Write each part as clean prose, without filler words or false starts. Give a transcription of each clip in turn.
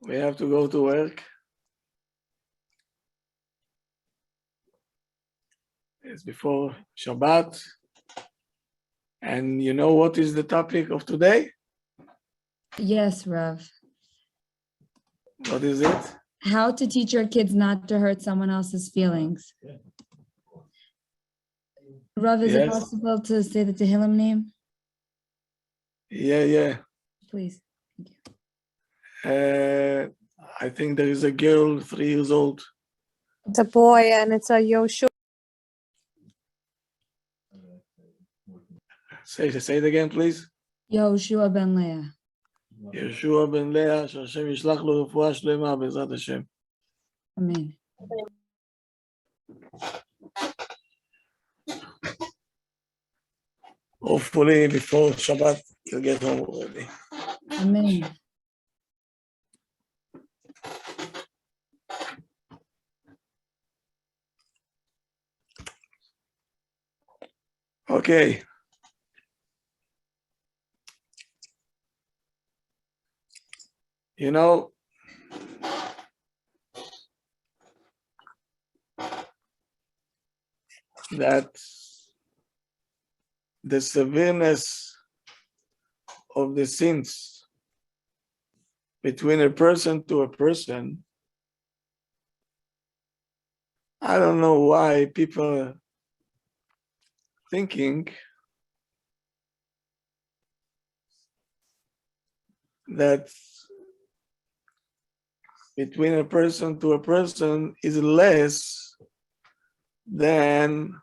We have to go to work. It's before Shabbat. And you know what is the topic of today? Yes, Rav. What is it? How to teach your kids not to hurt someone else's feelings. Rav, is it possible to say the Tehillim name? Yeah. Please. Thank you. I think there is a girl, 3 years old. It's a boy, and it's a Yoshua. Say it again, please. Yoshua ben Leah. יהושע בן לאה, שהשם ישלח לו רפואה שלמה בעזרת השם. Amen. Hopefully before Shabbat he'll get home already. Amen. Okay. You know, that the severeness of the sins between a person to a person, I don't know why people are thinking that between a person to a person is less than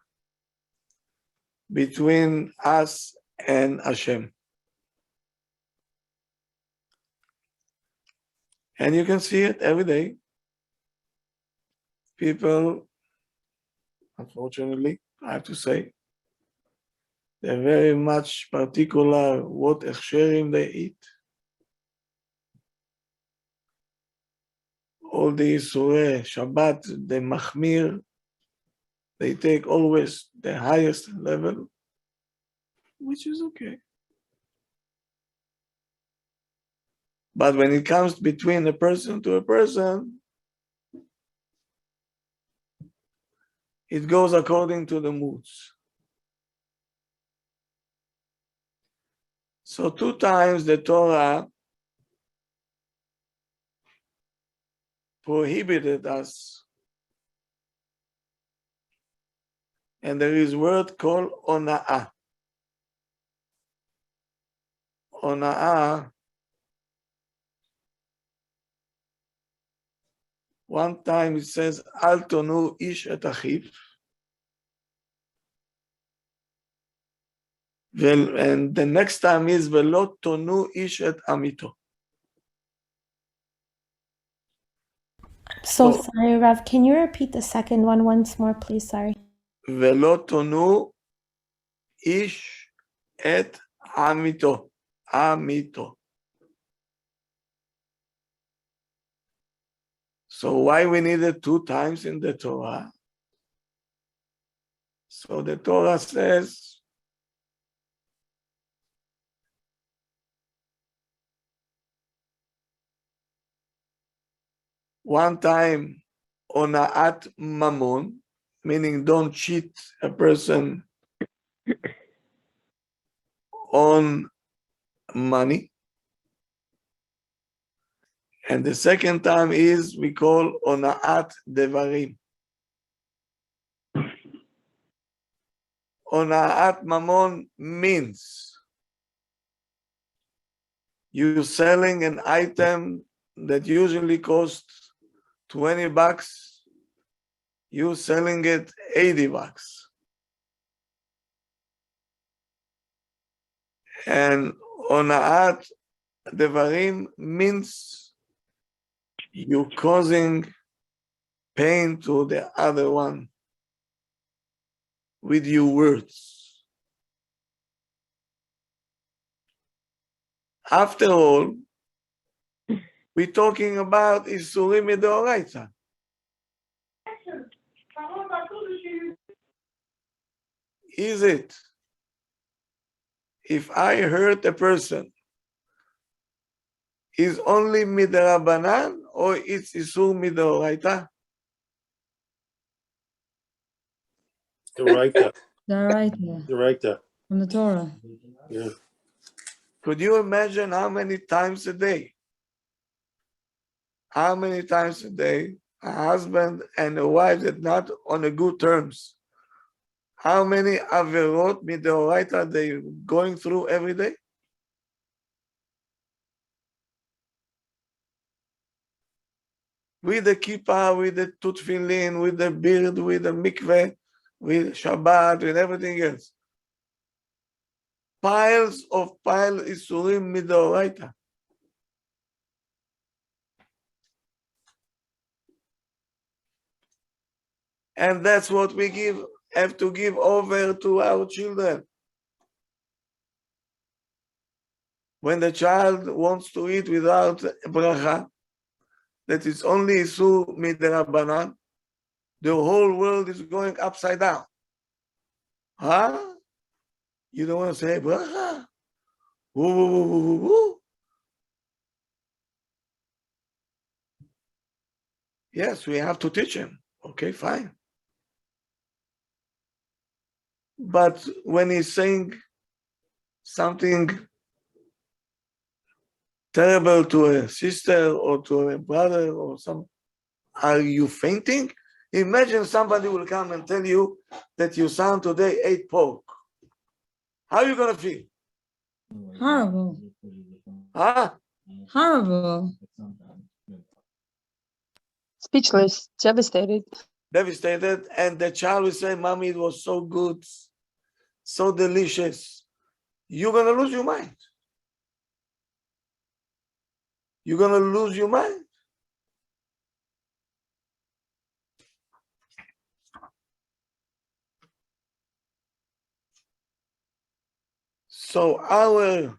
between us and Hashem. And you can see it every day. People, unfortunately, I have to say, they're very much particular what hechsherim they eat. All the Isurei Shabbat, the Machmir, they take always the highest level, which is okay. But when it comes between a person to a person, it goes according to the moods. So 2 times the Torah prohibited us, and there is word called ona'ah. Ona'ah, one time it says, Al tonu ish et achiv, and the next time is Velo tonu ish et amito. So sorry, Rav. Can you repeat the second one once more, please? Sorry. Velo tonu ish et amito. Amito. So why we need it 2 times in the Torah? So the Torah says, one time ona'at mammon, meaning don't cheat a person on money. And the second time is we call ona'at devarim. Ona'at mammon means you're selling an item that usually costs $20, you're selling it $80. And ona'at devarim means you're causing pain to the other one with your words. After all, we're talking about Isurim Midoraita. Is it? If I hurt a person, is only midarabanan or it's isur midoraita? Director. They're right there Director. from the Torah. Yeah. Could you imagine how many times a day? How many times a day a husband and a wife that not on a good terms? How many averot midoraita they going through every day? With the kippah, with the tutfilin, with the beard, with the mikveh, with Shabbat, with everything else. Piles isurim midoraita. And that's what we have to give over to our children. When the child wants to eat without bracha, that is only isur midrabanan, the whole world is going upside down. Huh? You don't want to say bracha? Woo, woo, woo, woo, woo, woo. Yes, we have to teach him. Okay, fine. But when he's saying something terrible to a sister or to a brother or some, are you fainting? Imagine somebody will come and tell you that your son today ate pork. How are you going to feel? Horrible. Huh? Horrible. Speechless, devastated. Devastated. And the child will say, Mommy, it was so good, so delicious. You're going to lose your mind. You're going to lose your mind. So our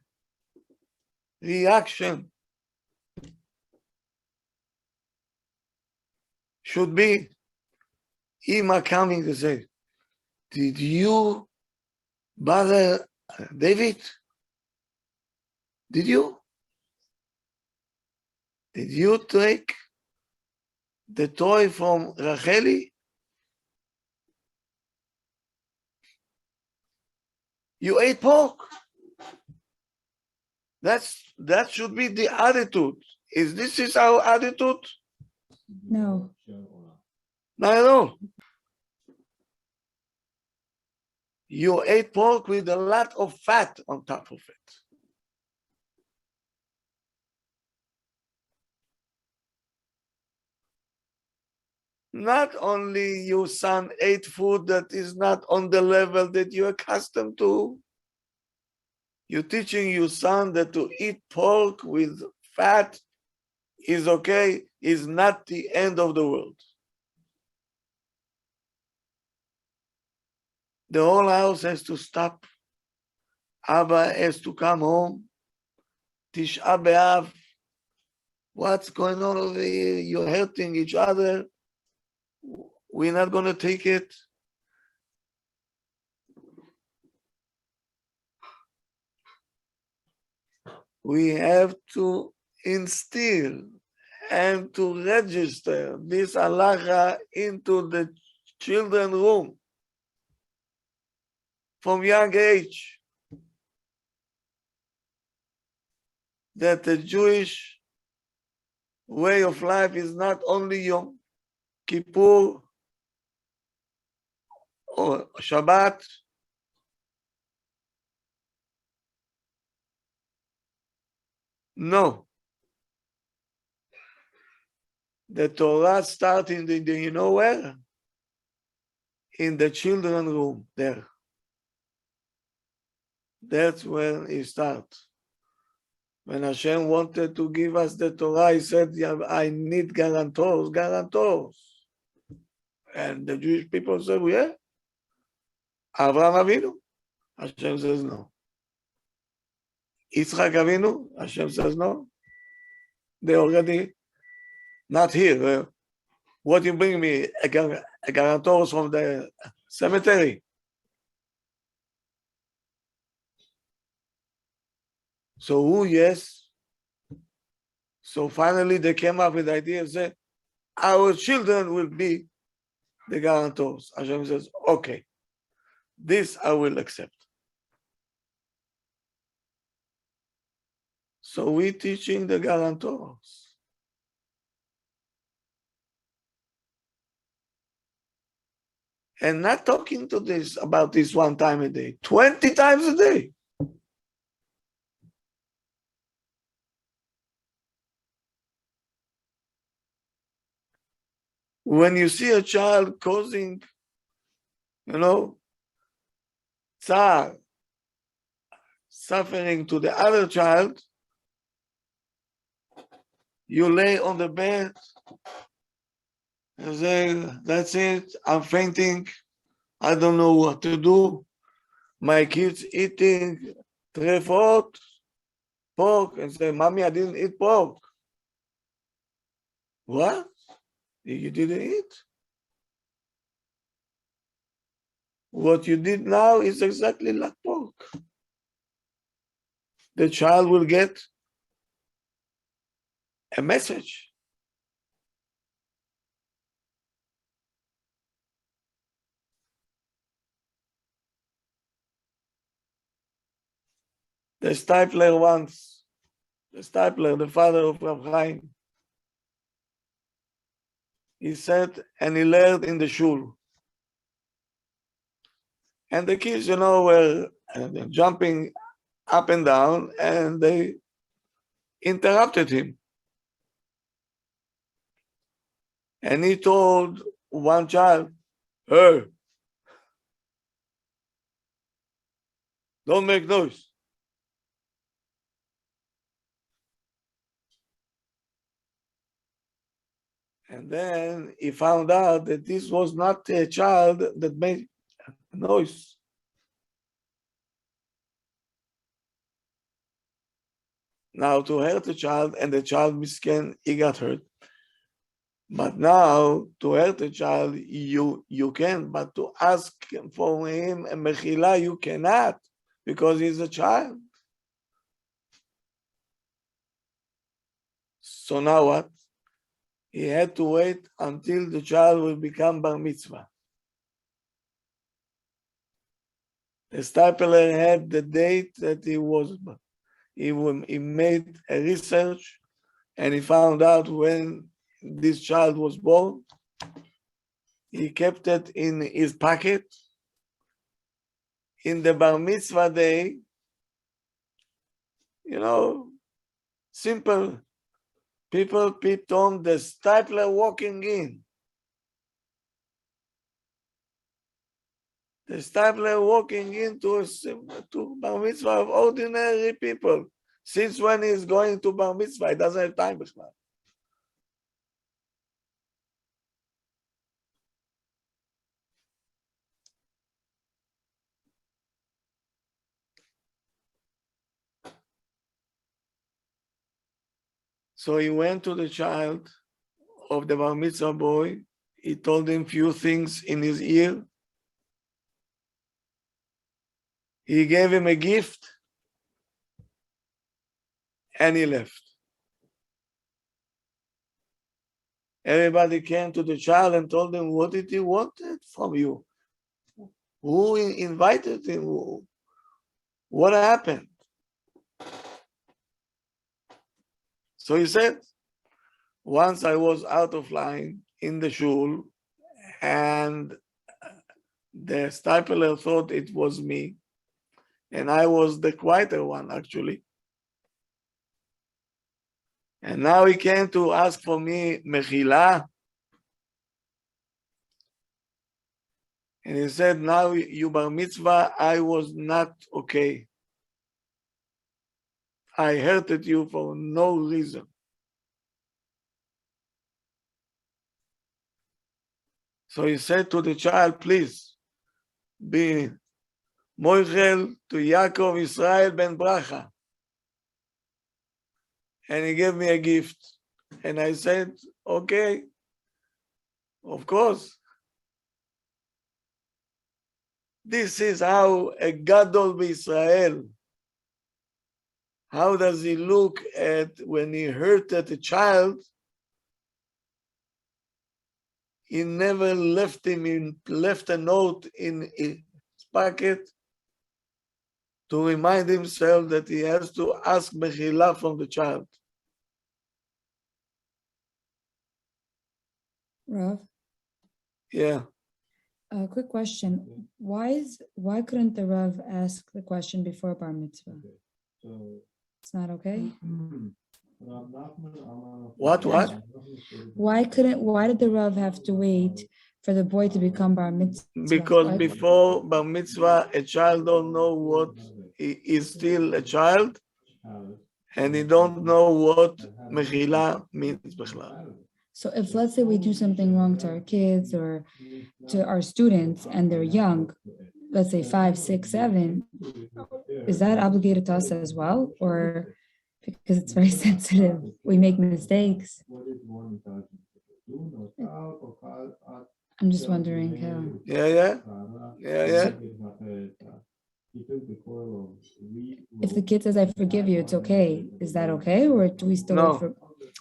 reaction should be Ima coming to say, did you bother David? Did you? Did you take the toy from Racheli? You ate pork. That should be the attitude. Is this our attitude? No. Not at all. You ate pork with a lot of fat on top of it. Not only your son ate food that is not on the level that you're accustomed to, you're teaching your son that to eat pork with fat is okay, is not the end of the world. The whole house has to stop. Abba has to come home. Tisha B'Av. What's going on over here? You're hurting each other. We're not going to take it. We have to instill and to register this halacha into the children's room from young age. That the Jewish way of life is not only Yom Kippur or Shabbat. No. The Torah starts in the, you know where? In the children's room, there. That's when it starts. When Hashem wanted to give us the Torah, he said, yeah, I need guarantors. And the Jewish people said, well, yeah. Avraham Avinu? Hashem says no. Yitzchak Avinu? Hashem says no. They already not here. What you bring me? A guarantors from the cemetery? So who, yes? So finally they came up with the idea and said, our children will be the guarantors. Hashem says, okay, this I will accept. So we're teaching the guarantors. And not talking to this about this one time a day, 20 times a day. When you see a child causing, tsar, suffering to the other child, you lay on the bed and say, that's it, I'm fainting, I don't know what to do. My kids eating trefot, pork, and say, Mommy, I didn't eat pork. What? You didn't eat? What you did now is exactly like pork. The child will get a message. The Stipler, the father of Rabbi Haim, he said, and he learned in the shul. And the kids, were jumping up and down, and they interrupted him. And he told one child, hey, don't make noise. And then he found out that this was not a child that made noise. Now to hurt the child, and the child miskin, he got hurt. But now to hurt a child, you can, but to ask for him a mechila, you cannot, because he's a child. So now what? He had to wait until the child will become bar mitzvah. The Stipler had the date that he made a research, and he found out when this child was born. He kept it in his pocket. In the bar mitzvah day, simple people peeped on the Stipler walking in. The Stipler walking into to bar mitzvah of ordinary people. Since when he's going to bar mitzvah, he doesn't have time. So he went to the child of the bar mitzvah boy. He told him few things in his ear. He gave him a gift, and he left. Everybody came to the child and told him, what did he want from you? Who invited him? What happened? So he said, once I was out of line in the shul, and the Stipler thought it was me, and I was the quieter one, actually. And now he came to ask for me mechila. And he said, now you bar mitzvah, I was not okay. I hurted you for no reason. So he said to the child, please be moichel to Yaakov Israel ben Bracha. And he gave me a gift. And I said, okay, of course. This is how a Gadol b'Israel, How does he look at when he hurted a child? He never left left a note in his pocket to remind himself that he has to ask mechila from the child. Rav, Yeah. a quick question. Why couldn't the Rav ask the question before bar mitzvah? It's not okay? What? Why did the Rav have to wait for the boy to become bar mitzvah? Because before bar mitzvah, a child don't know what he is still a child, and he don't know what mechila means. So if, let's say, we do something wrong to our kids or to our students and they're young, let's say 5, 6, 7, is that obligated to us as well? Or because it's very sensitive, we make mistakes? I'm just wondering how. Yeah. If the kid says, I forgive you, it's okay. Is that okay? Or do we still No. wait for...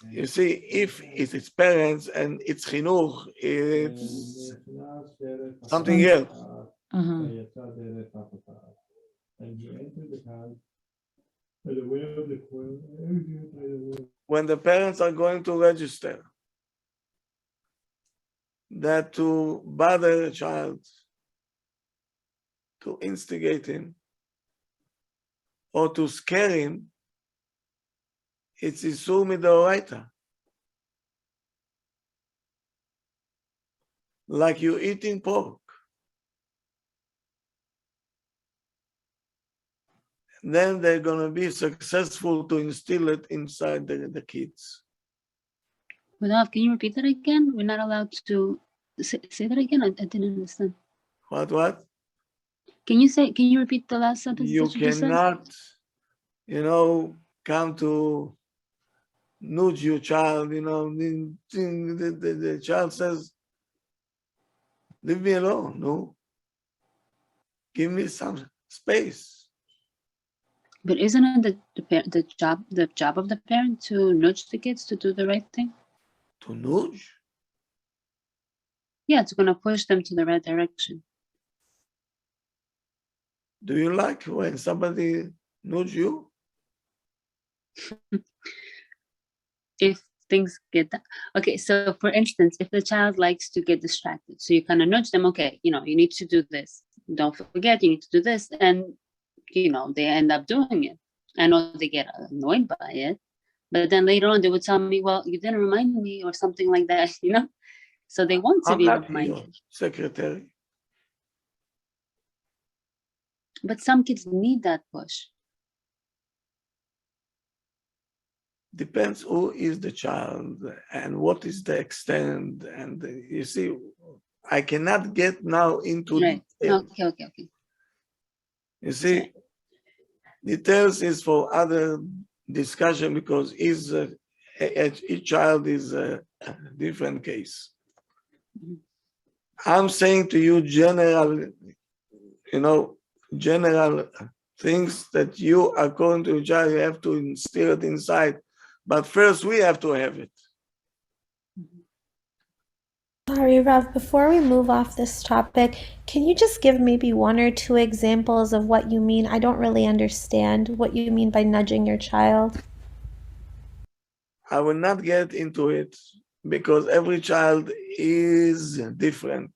You see, if it's its parents and it's chinuch, it's something else. Uh-huh. When the parents are going to register, that to bother a child, to instigate him, or to scare him, it's isur midoraita. Like you eating pork. Then they're going to be successful to instill it inside the kids. Rudolph, can you repeat that again? We're not allowed to say that again. I didn't understand. What? Can you repeat the last sentence? You that you just said? cannot, come to nudge your child, the child says, leave me alone, no? Give me some space. But isn't it the job of the parent to nudge the kids to do the right thing? To nudge? Yeah, it's going to push them to the right direction. Do you like when somebody nudge you? If things get that. Okay, so for instance, if the child likes to get distracted, so you kind of nudge them, okay, you need to do this. Don't forget, you need to do this. And, they end up doing it. I know they get annoyed by it, but then later on they would tell me, well, you didn't remind me or something like that, So they want to I'm be not reminded. your secretary. But some kids need that push. Depends who is the child and what is the extent. And you see, I cannot get now into Right. details. Okay. You see, details is for other discussion because each child is a different case. Mhm. I'm saying to you general things that you, according to your child, you have to instill it inside. But first, we have to have it. Sorry, Rav, before we move off this topic, can you just give maybe 1 or 2 examples of what you mean? I don't really understand what you mean by nudging your child. I will not get into it because every child is different.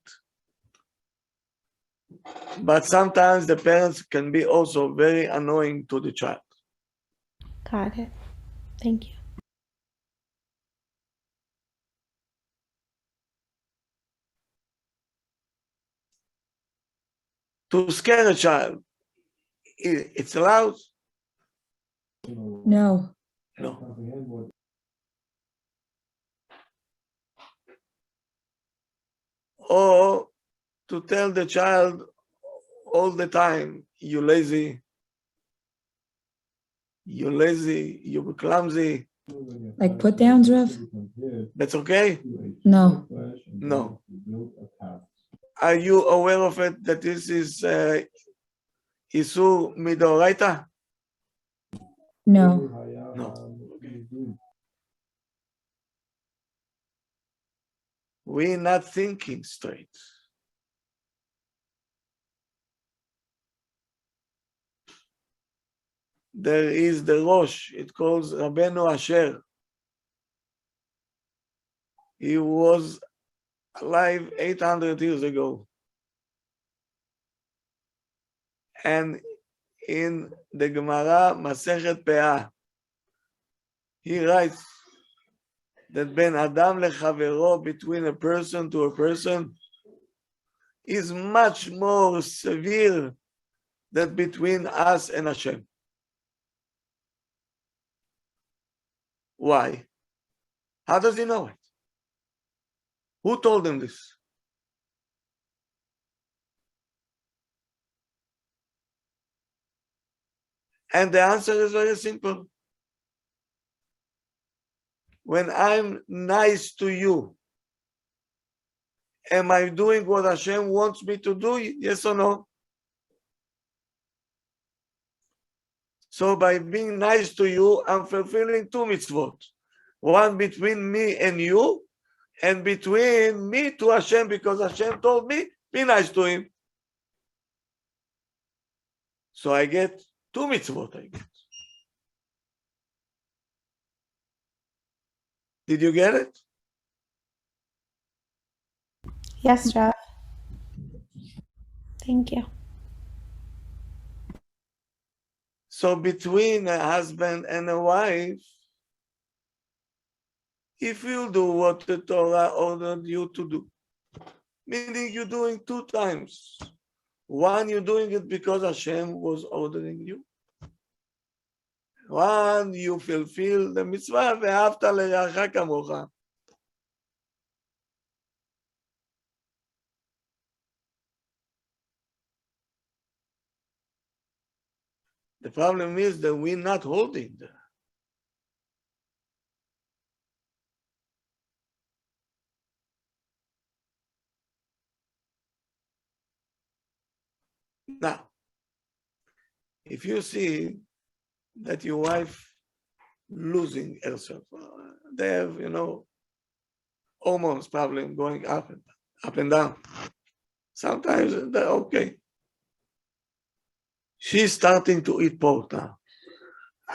But sometimes the parents can be also very annoying to the child. Got it. Thank you. To scare a child, it's allowed? No. No. Or to tell the child all the time, you're lazy, you're clumsy. Like put downs, Rav? That's okay? No. No. Are you aware of it that this is Isur Midoraita? No. No. Okay. We're not thinking straight. There is the Rosh, it calls Rabbeinu Asher. He was alive 800 years ago. And in the Gemara, Masechet Peah, he writes that Ben Adam lechavero, between a person to a person, is much more severe than between us and Hashem. Why? How does he know it? Who told him this? And the answer is very simple. When I'm nice to you, am I doing what Hashem wants me to do? Yes or no? So by being nice to you, I'm fulfilling two mitzvot. One between me and you, and between me to Hashem, because Hashem told me, be nice to him. So I get two mitzvot, I get. Did you get it? Yes, Rav. Thank you. So between a husband and a wife, if you do what the Torah ordered you to do, meaning you're doing two times. One, you're doing it because Hashem was ordering you. One, you fulfill the mitzvah, ve'ahavta le'reacha kamocha. The problem is that we're not holding that. Now, if you see that your wife losing herself, they have, hormones problem going up and down. Sometimes they're okay. She's starting to eat pork now.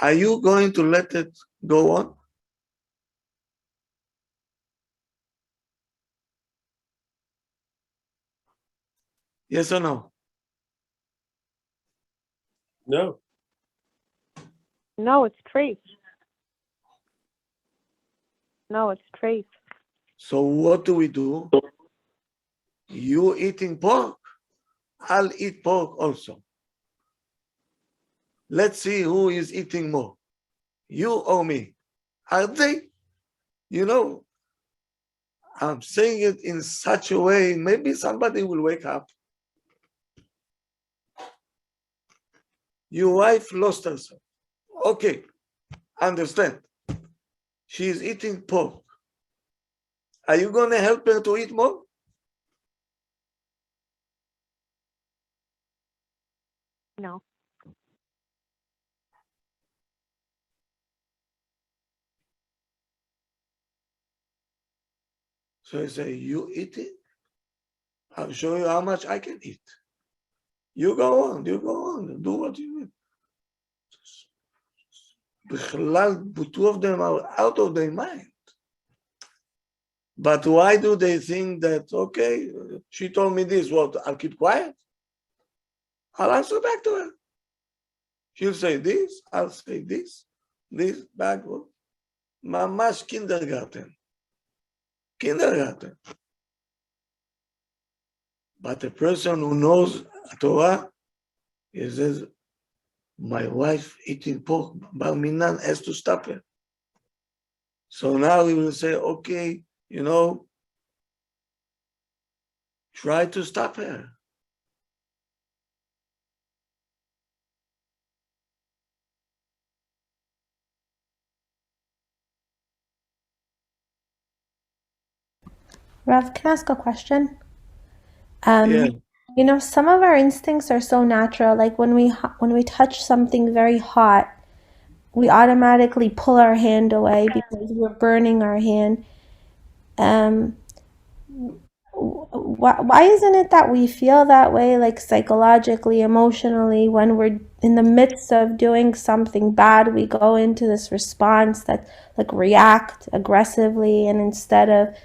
Are you going to let it go on? Yes or no? No. No, it's treif. No, it's treif. So what do we do? You eating pork, I'll eat pork also. Let's see who is eating more, you or me. Are they? I'm saying it in such a way, maybe somebody will wake up. Your wife lost herself. Okay, understand. She is eating pork. Are you going to help her to eat more? No. So I say, you eat it? I'll show you how much I can eat. You go on, do what you need. The two of them are out of their mind. But why do they think that, okay, she told me this, what, I'll keep quiet? I'll answer back to her. She'll say this, I'll say this backward. Mamash kindergarten. But a person who knows Torah, he says, my wife eating pork, Bar Minan has to stop her. So now he will say, okay, try to stop her. Rav, can I ask a question? Yeah. Some of our instincts are so natural. Like when we touch something very hot, we automatically pull our hand away because we're burning our hand. Why isn't it that we feel that way, like psychologically, emotionally, when we're in the midst of doing something bad, we go into this response that like react aggressively, and instead of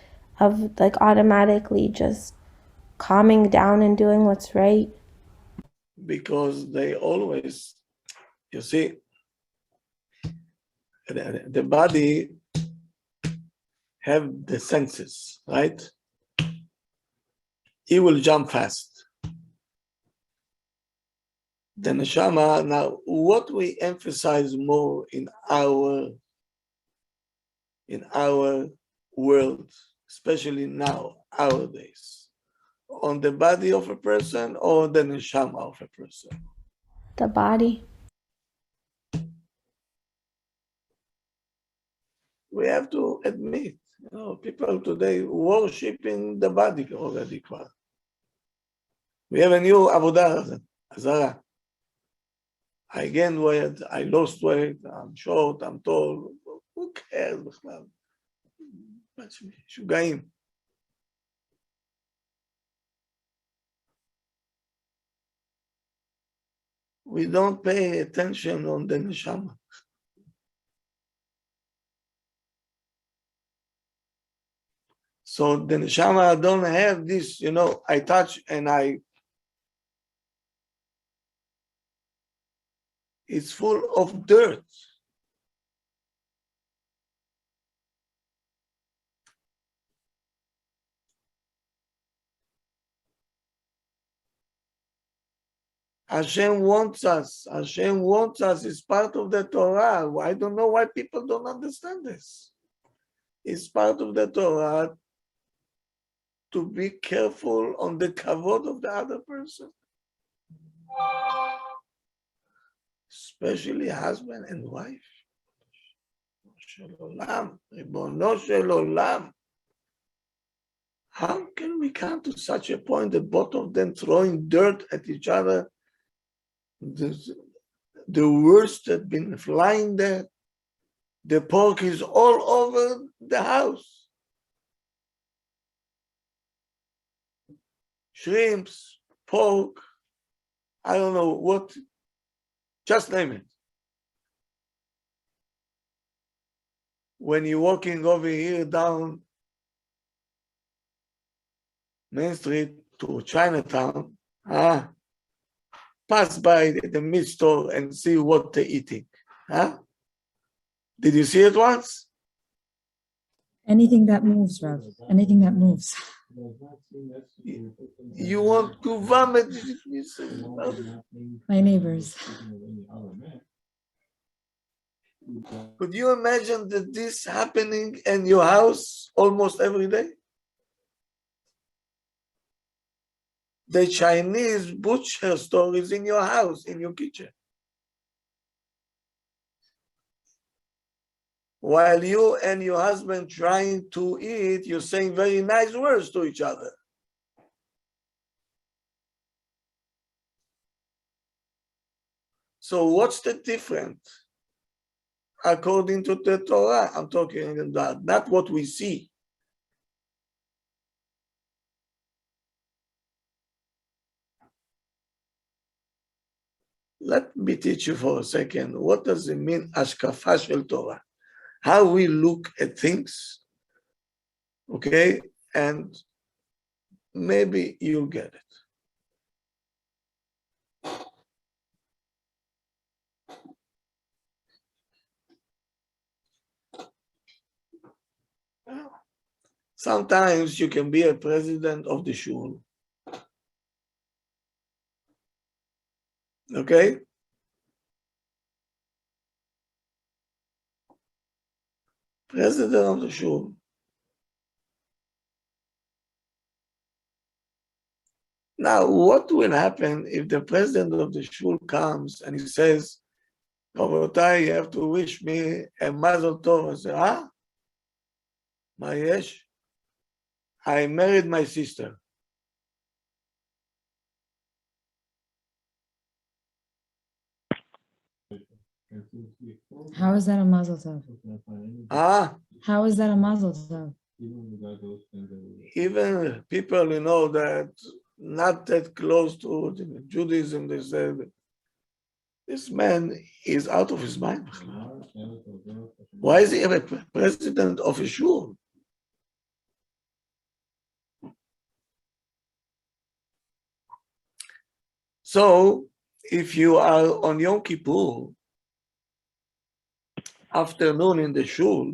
like automatically just calming down and doing what's right? Because they always, you see, the body have the senses, right? He will jump fast. The neshama, now what we emphasize more in our world, especially now, nowadays, on the body of a person or the neshama of a person? The body. We have to admit, people today worshiping the body already. We have a new avodah zara. I gained weight, I lost weight, I'm short, I'm tall. Who cares בכלל? משוגעים. We don't pay attention on the neshama. So the neshama don't have this, I touch and it's full of dirt. Hashem wants us. Hashem wants us. It's part of the Torah. I don't know why people don't understand this. It's part of the Torah to be careful on the kavod of the other person. Especially husband and wife. Ribono shel olam. How can we come to such a point that both of them throwing dirt at each other? The worst had been flying there. The pork is all over the house. Shrimps, pork, I don't know what, just name it. When you're walking over here down Main Street to Chinatown, pass by the meat store and see what they're eating. Did you see it once? Anything that moves, Rav. Anything that moves. You want to vomit? My neighbors. Could you imagine that this happening in your house almost every day? The Chinese butcher store is in your house, in your kitchen. While you and your husband trying to eat, you're saying very nice words to each other. So what's the difference? According to the Torah, I'm talking about, not what we see. Let me teach you for a second. What does it mean, Ashkafa shel Torah? How we look at things, okay? And maybe you'll get it. Sometimes you can be a president of the shul. Okay? President of the shul. Now, what will happen if the president of the shul comes and he says, Rabotai, you have to wish me a mazel tov? I say, Mayesh, I married my sister. How is that a mazel tov? Ah, How is that a mazel tov? even people, that not that close to Judaism, they said, this man is out of his mind. Why is he a president of a shul? So, if you are on Yom Kippur, afternoon in the shul,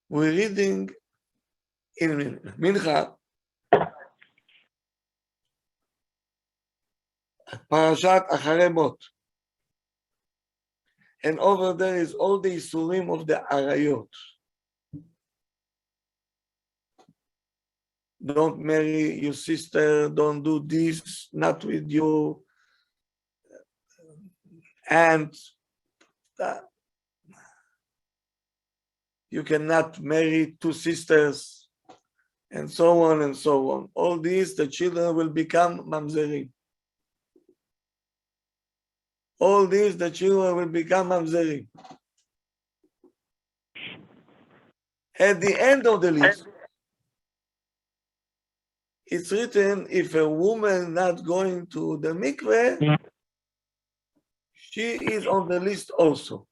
we're reading in Mincha, Parashat Acharei Mot. And over there is all the Isurim of the Arayot. Don't marry your sister, don't do this, not with your aunt. You cannot marry two sisters, and so on and so on. All these, the children will become mamzerim. All these, the children will become mamzerim. At the end of the list, it's written, if a woman not going to the mikveh, she is on the list also.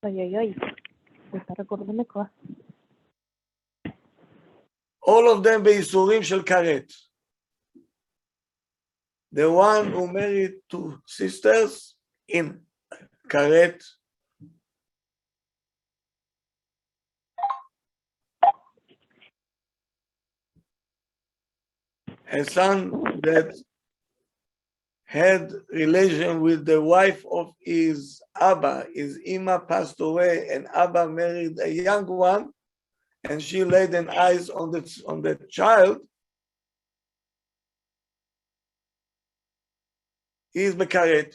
Oy, oy, oy. We better go to the mikvah. All of them beisurim shel karet. The one who married two sisters in karet. A son that had relation with the wife of his Abba. His Ima passed away and Abba married a young one and she laid an eyes on the child. He is Bekaret.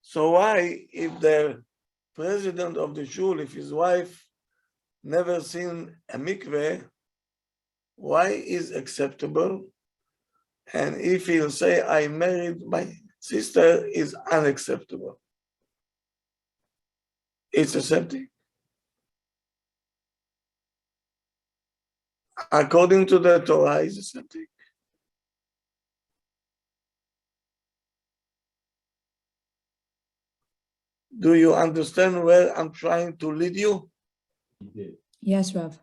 So why, if the president of the shul, if his wife never seen a mikveh, why is acceptable? And if he'll say, I married my sister, is unacceptable. It's accepting. According to the Torah, is accepting. Do you understand where I'm trying to lead you? Yes, Rav.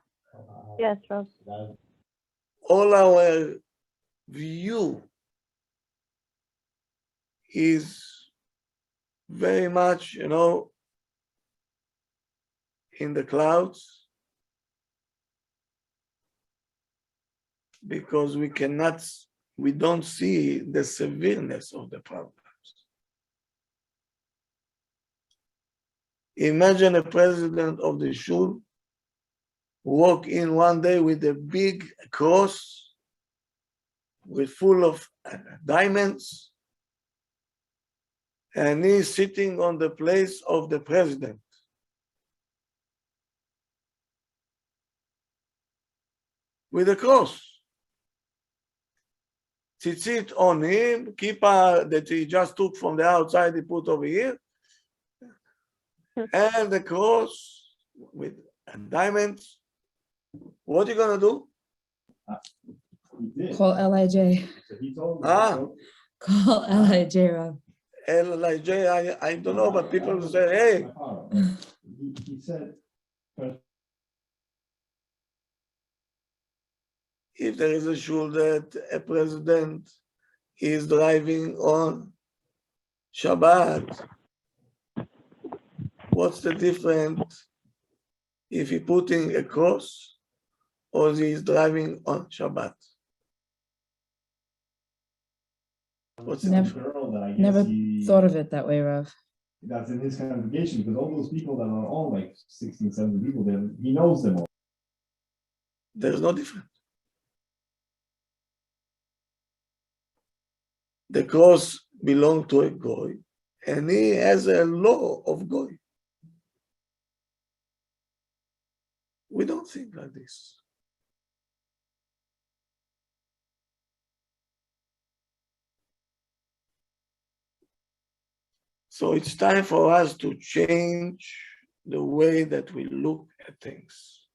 Yes, Rav. All our view is very much, in the clouds, because we don't see the severeness of the problems. Imagine a president of the shul walk in one day with a big cross with full of diamonds, and he's sitting on the place of the president. With a cross. Tzitzit on him, kippah that he just took from the outside, he put over here, and the cross with diamonds. What are you gonna do? Call LIJ. Call LIJ, Rav. LIJ, I don't know, but people say, hey. He said, If there is a shul that a president is driving on Shabbat, what's the difference if he putting a cross or he's driving on Shabbat? What's the difference? girl that I guess Never he, thought of it that way, Rav. that's in his congregation, because all those people that are all like 16, 17 people there, he knows them all. There's no difference. The cross belongs to a goy, and he has a law of goy. We don't think like this. So it's time for us to change the way that we look at things.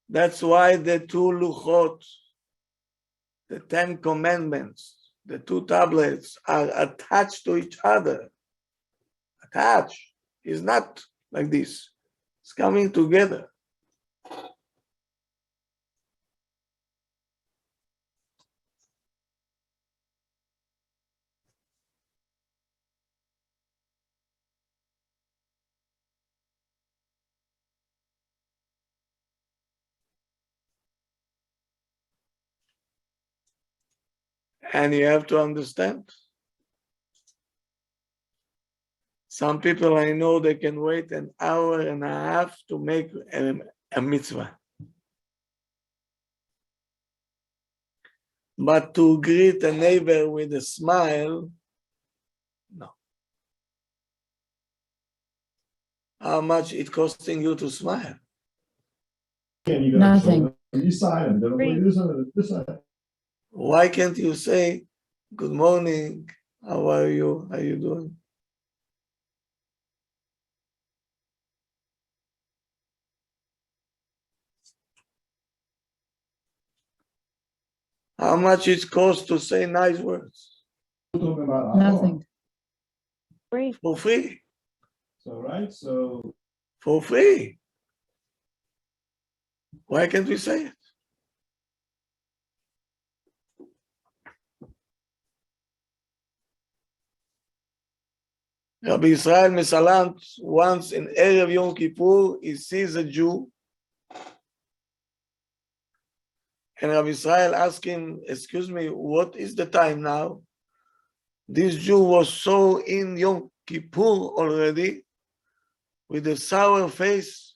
That's why the two luchot, the 10 commandments, the two tablets are attached to each other. Attached. It's not like this. It's coming together. And you have to understand. Some people I know, they can wait an hour and a half to make a mitzvah. But to greet a neighbor with a smile, no. How much it costing you to smile? Nothing. This side, this side. Why can't you say, good morning, how are you, how you doing? How much it costs to say nice words? Talking about Nothing. Free. For free, So right, so for free. Why can't we say it? Rabbi Israel Mesalant, once in Erev Yom Kippur, he sees a Jew, and Rabbi Israel asked him, excuse me, what is the time now? This Jew was so in Yom Kippur already, with a sour face,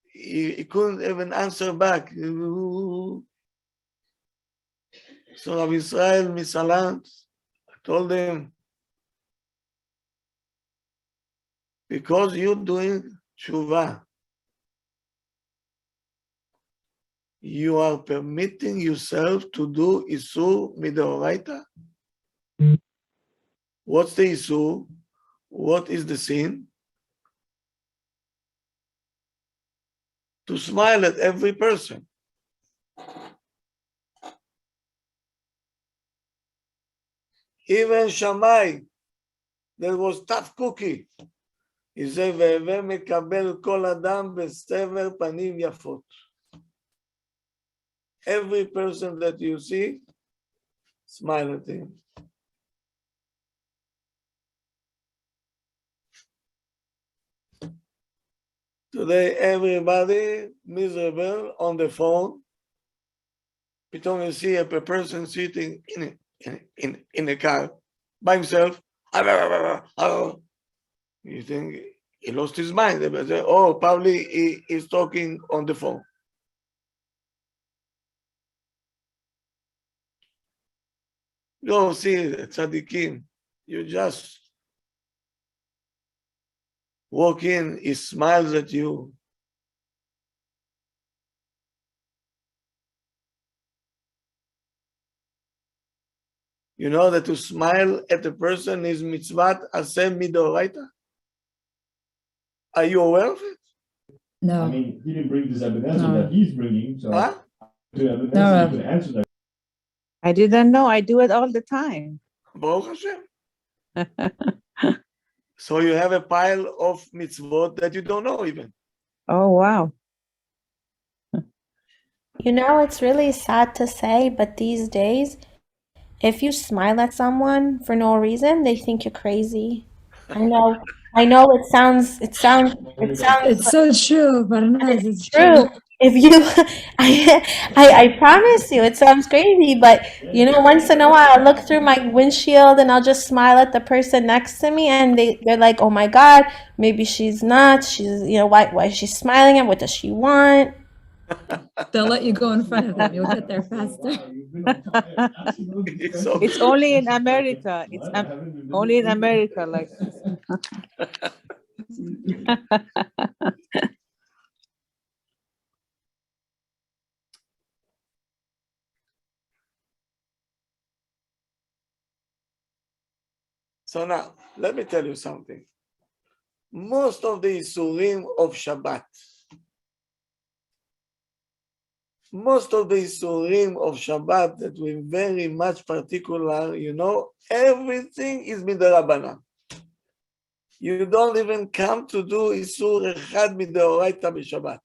he couldn't even answer back. So Rabbi Israel Mesalant told him, because you're doing tshuva, you are permitting yourself to do Isur Midoraita. What's the Isur? What is the sin? To smile at every person. Even Shammai, that was tough cookie. He said, "והווה מקבל כל אדם בסבר פנים יפות." Every person that you see, smile at him. Today, everybody miserable on the phone. Pitome you see a person sitting in a car by himself. You think he lost his mind. They say, oh, probably he is talking on the phone. You don't see the tzaddikim. You just walk in, he smiles at you. You know that to smile at a person is mitzvat aseh midoraita? Are you aware of it? No. I mean, he didn't bring this evidence No. that he's bringing, so Huh? the evidence No, you can answer that. I didn't know. I do it all the time. Baruch Hashem. So you have a pile of mitzvot that you don't know even. Oh, wow. You know, it's really sad to say, but these days, if you smile at someone for no reason, they think you're crazy. I know it sounds It's so true, but it's true. If you, I promise you, it sounds crazy, but you know, once in a while, I look through my windshield and I'll just smile at the person next to me, and they're like, "Oh my God, maybe she's nuts. She's, you know, why is she smiling? And what does she want?" They'll let you go in front of them. You'll get there faster. It's okay. It's only in America. It's only in America like this. So now, let me tell you something. Most of the Isurim of Shabbat, that we're very much particular, everything is midrabanan. You don't even come to do Isur Echad mideoraita b'Shabbat.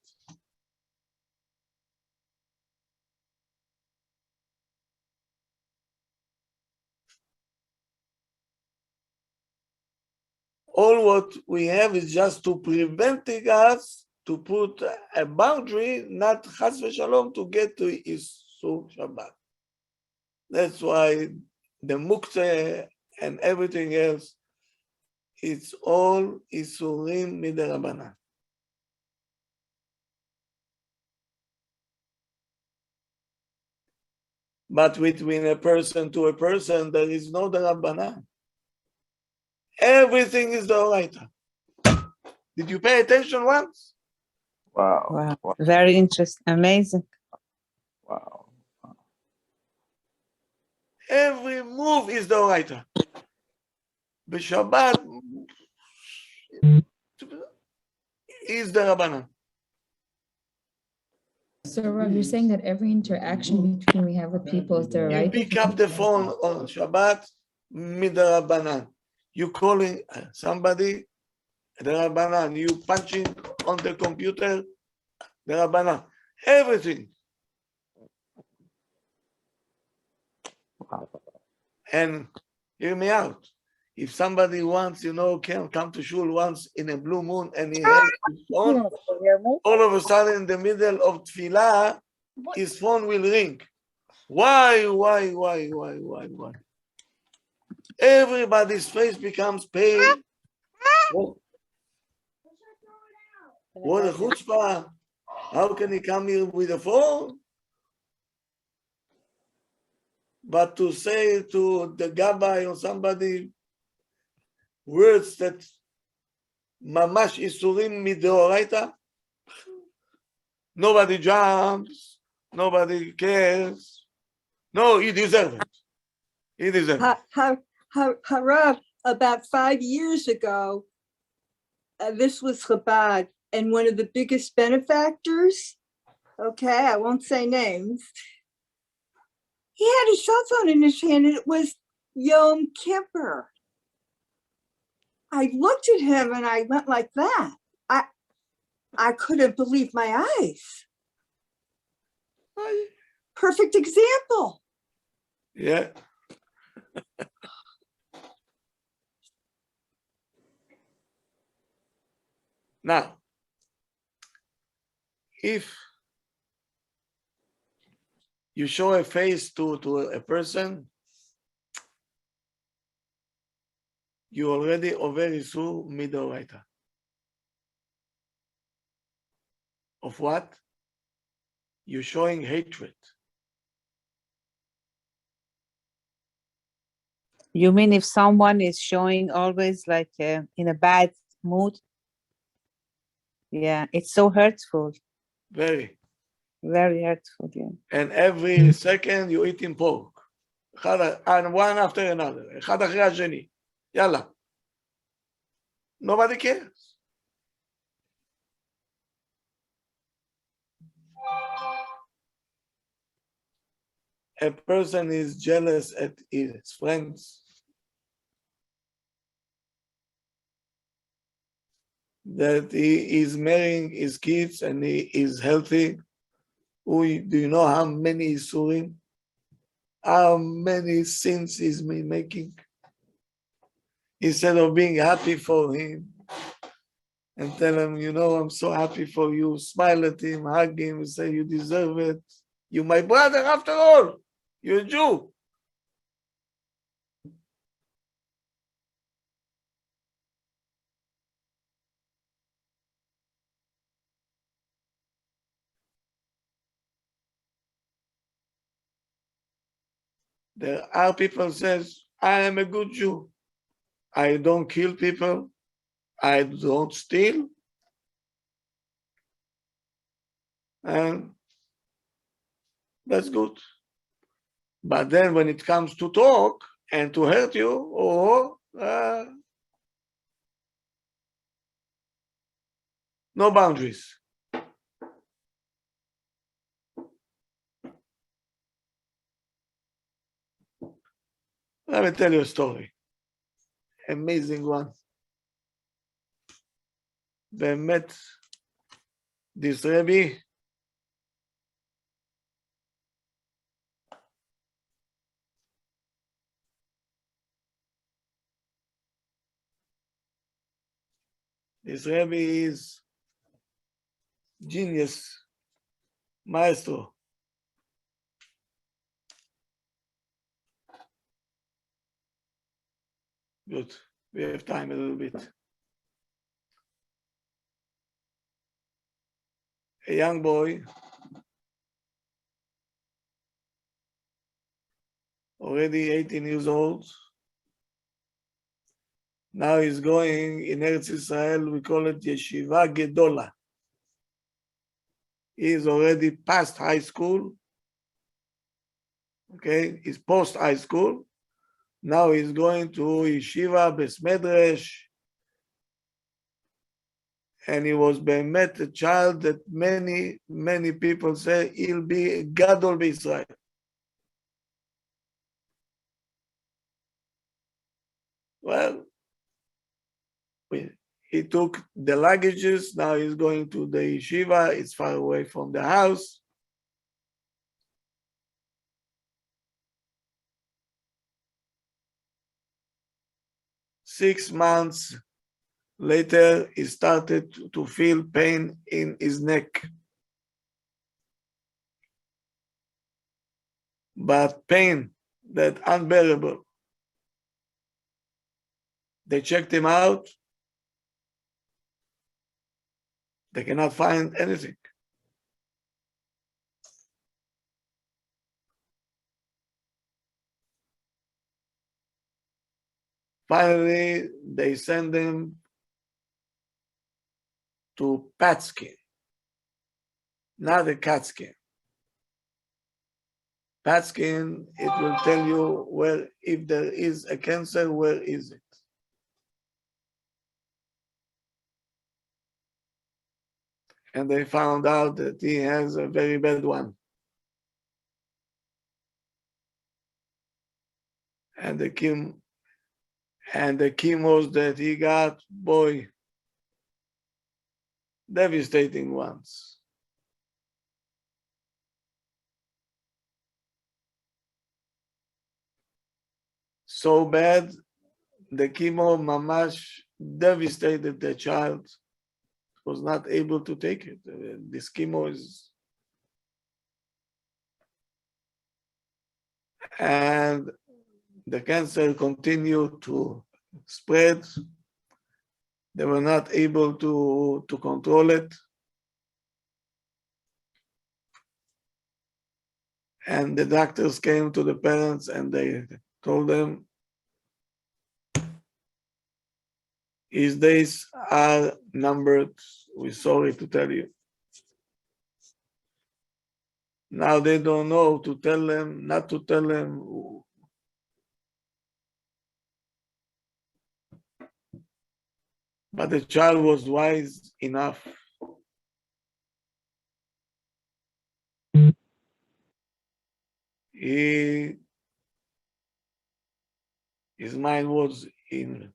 All what we have is just to preventing us to put a boundary, not chas v'shalom, to get to Isur Shabbat. That's why the muktzeh and everything else, it's all Isurim midarabanan. But between a person to a person, there is no darabanan. Everything is the oraita. Did you pay attention once? Wow. Very interesting. Amazing. Wow. Every move is the oraita. B'Shabbat is the rabbanan. So Rob, you're saying that every interaction between we have with people is there, You right? pick up the phone on Shabbat, midarabanan. You calling somebody, the rabbanan. You punching on the computer, the rabbanan. Everything. And hear me out. If somebody wants, can come to shul once in a blue moon and he has his phone, all of a sudden in the middle of tefillah, his phone will ring. Why? Everybody's face becomes pale. What a chutzpah. How can he come here with a phone? But to say to the gabbai or somebody words that mamash isurim mideoraita, nobody jumps, nobody cares. No, he deserves it. He deserves it. Harav, about 5 years ago, this was Chabad, and one of the biggest benefactors, okay, I won't say names, he had a cell phone in his hand and it was Yom Kippur. I looked at him and I went like that. I couldn't believe my eyes. Perfect example. Yeah. Now, if you show a face to a person, you already over Isur midoraita. Of what? You're showing hatred. You mean if someone is showing always like in a bad mood? Yeah, it's so hurtful. Very. Very hurtful, yeah. And every second you're eating pork. And one after another. אחד אחרי השני. Yalla. Nobody cares. A person is jealous at his friends. That he is marrying his kids and he is healthy. Do you know how many Isurim? How many sins he's been making? Instead of being happy for him and tell him, I'm so happy for you, smile at him, hug him, and say, you deserve it. You're my brother after all. You're a Jew. There are people says, I am a good Jew. I don't kill people. I don't steal. And that's good. But then when it comes to talk and to hurt you, or no boundaries. Let me tell you a story. Amazing one. באמת, this Rabbi, is genius, maestro. Good. We have time a little bit. A young boy, already 18 years old. Now he's going in Eretz Israel, we call it Yeshiva Gedola. He is already past high school. Okay, he's post high school. Now he's going to Yeshiva Besmedresh. And he was met a child that many people say he'll be Gadol B'Israel. Well, he took the luggages. Now he's going to the yeshiva. It's far away from the house. Six months later, he started to feel pain in his neck. But pain that unbearable. They checked him out. They cannot find anything. Finally, they send him to PET scan, not a CAT scan. PET scan, it will tell you where, if there is a cancer, where is it? And they found out that he has a very bad one. And the chemos that he got, boy, devastating ones. So bad, the chemo mamash devastated the child. Was not able to take it. This chemo is, and the cancer continued to spread. They were not able to control it. And the doctors came to the parents and they told them, his days are numbered. We're sorry to tell you. Now they don't know to tell them, not to tell them. But the child was wise enough. His mind was in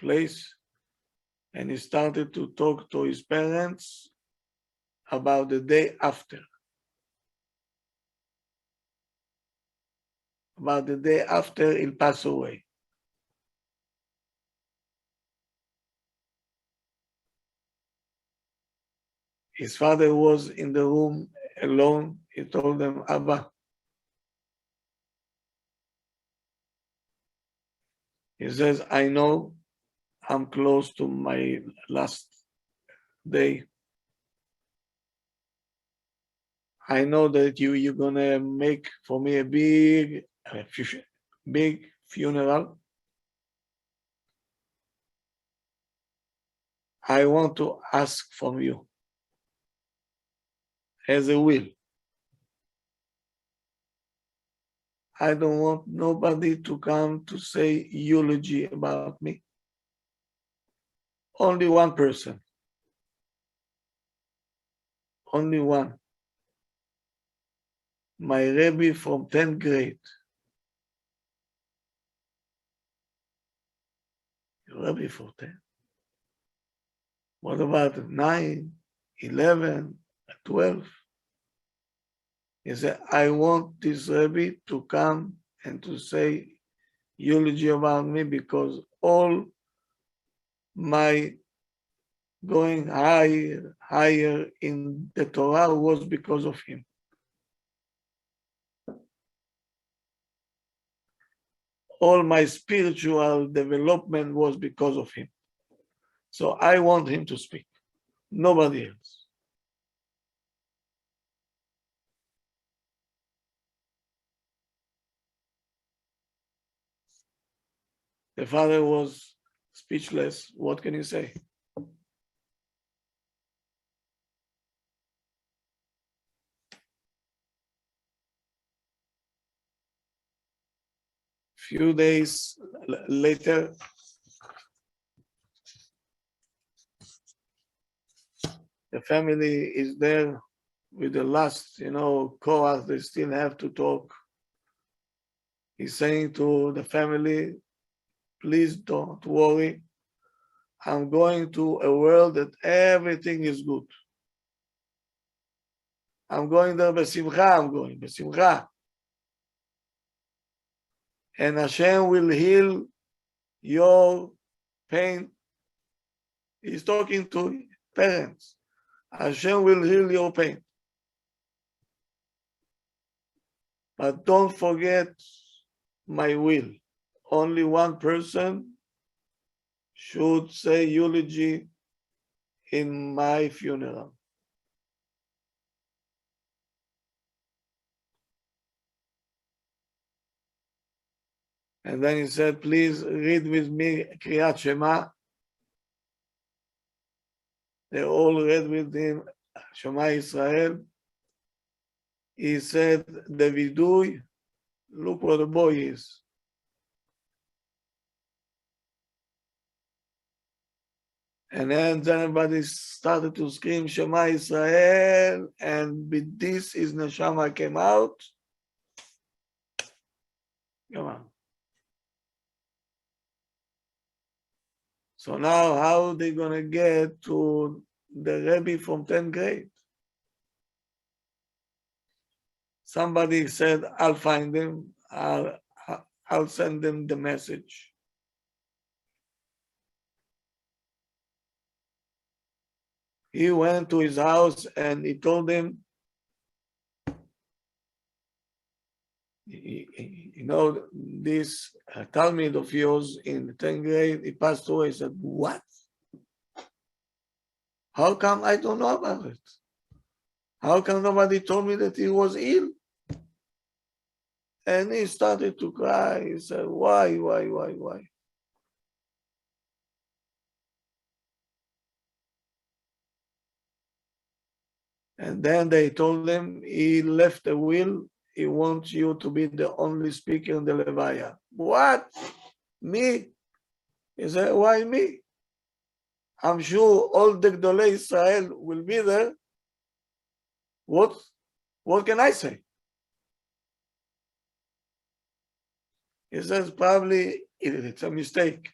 place. And he started to talk to his parents about the day after. About the day after he'll pass away. His father was in the room alone. He told them, Abba. He says, I know I'm close to my last day. I know that you're gonna make for me a big funeral. I want to ask from you as a will. I don't want nobody to come to say eulogy about me. Only one person. Only one. My Rabbi from 10th grade. Rabbi for 10. What about 9, 11, 12? He said, I want this Rabbi to come and to say eulogy about me because all my going higher in the Torah was because of him. All my spiritual development was because of him. So I want him to speak, nobody else. The father was speechless. What can you say? Few days later, the family is there with the last, chorus. They still have to talk. He's saying to the family, please don't worry. I'm going to a world that everything is good. I'm going there besimcha, I'm going besimcha. And Hashem will heal your pain. He's talking to parents. Hashem will heal your pain. But don't forget my will. Only one person should say eulogy in my funeral. And then he said, please read with me Kriyat Shema. They all read with him Shema Israel. He said, the vidui, look where the boy is. And then everybody started to scream Shema Israel, and with this his neshama came out. Come on. So now how are they going to get to the Rabbi from 10th grade? Somebody said, I'll find him. I'll send them the message. He went to his house and he told him, this Talmud of yours in the 10th grade, he passed away. He said, what? How come I don't know about it? How come nobody told me that he was ill? And he started to cry. He said, why? And then they told him he left a will. He wants you to be the only speaker in the Levaya. What? Me? He said, why me? I'm sure all the Gdolei Israel will be there. What can I say? He says, probably it's a mistake.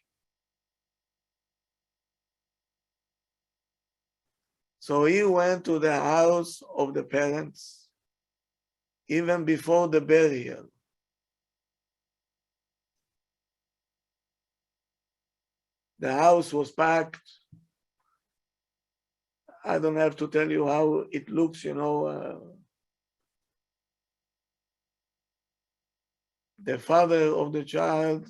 So he went to the house of the parents, even before the burial. The house was packed. I don't have to tell you how it looks, The father of the child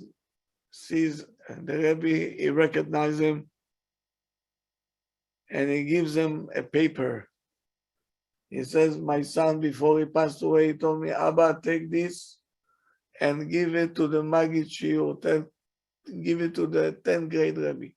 sees the Rebbe, he recognizes him, and he gives him a paper. He says, my son, before he passed away, he told me, Abba, take this and give it to the Maggid Shiur, give it to the 10th grade Rebbe.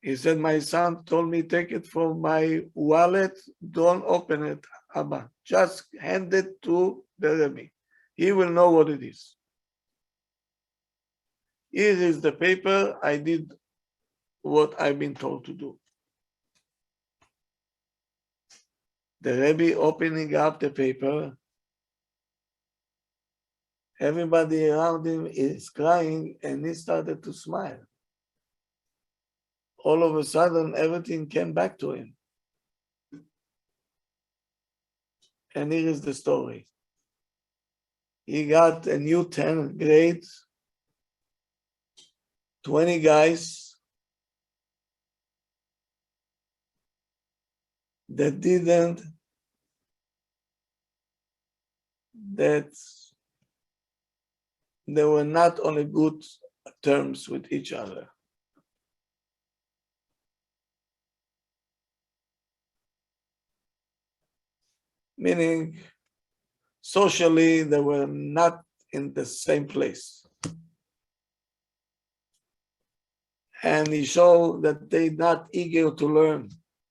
He said, my son told me, take it from my wallet, don't open it, Abba. Just hand it to the Rabbi. He will know what it is. Here is the paper. I did what I've been told to do. The Rabbi opening up the paper. Everybody around him is crying and he started to smile. All of a sudden, everything came back to him. And here is the story. He got a new 10th grade, 20 guys that they were not on a good terms with each other. Meaning, socially, they were not in the same place. And he showed that they're not eager to learn.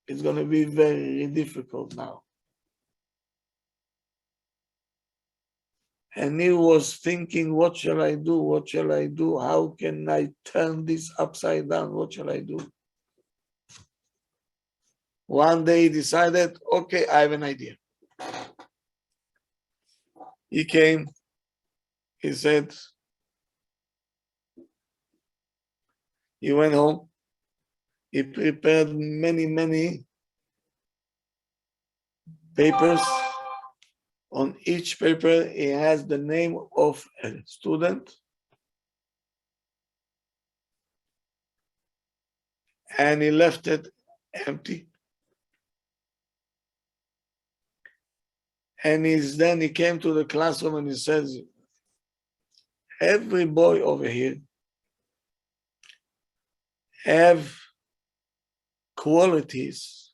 It's going to be very difficult now. And he was thinking, what shall I do? What shall I do? How can I turn this upside down? What shall I do? One day he decided, okay, I have an idea. He came, he said, he went home, he prepared many papers. On each paper, he has the name of a student. And he left it empty. And then he came to the classroom and he says, every boy over here have qualities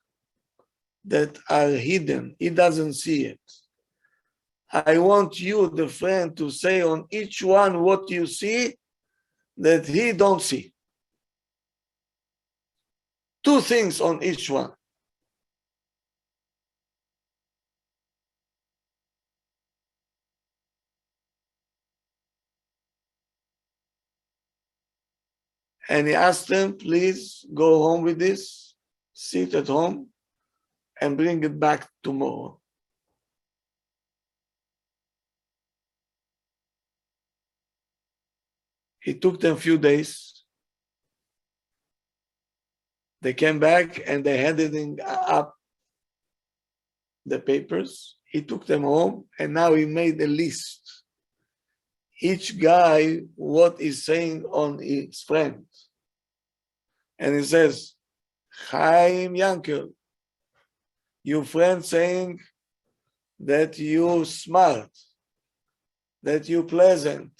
that are hidden. He doesn't see it. I want you, the friend, to say on each one what you see that he don't see. 2 things on each one. And he asked them, please go home with this, sit at home, and bring it back tomorrow. It took them a few days. They came back and they handed up the papers. He took them home and now he made a list. Each guy, what he's saying on his friend. And he says, Chaim Yankel, your friend saying that you smart, that you pleasant,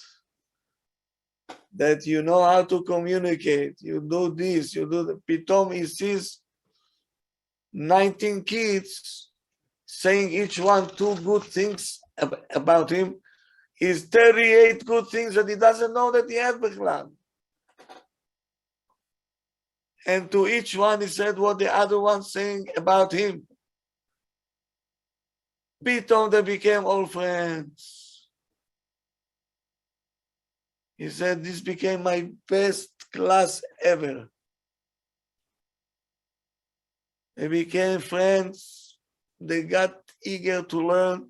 that you know how to communicate, you do this, you do that. Pitom he sees 19 kids saying each one 2 good things about him. Is 38 good things that he doesn't know that he has b'chlal. And to each one he said what the other one saying about him. Pitom they became old friends. He said, this became my best class ever. They became friends. They got eager to learn.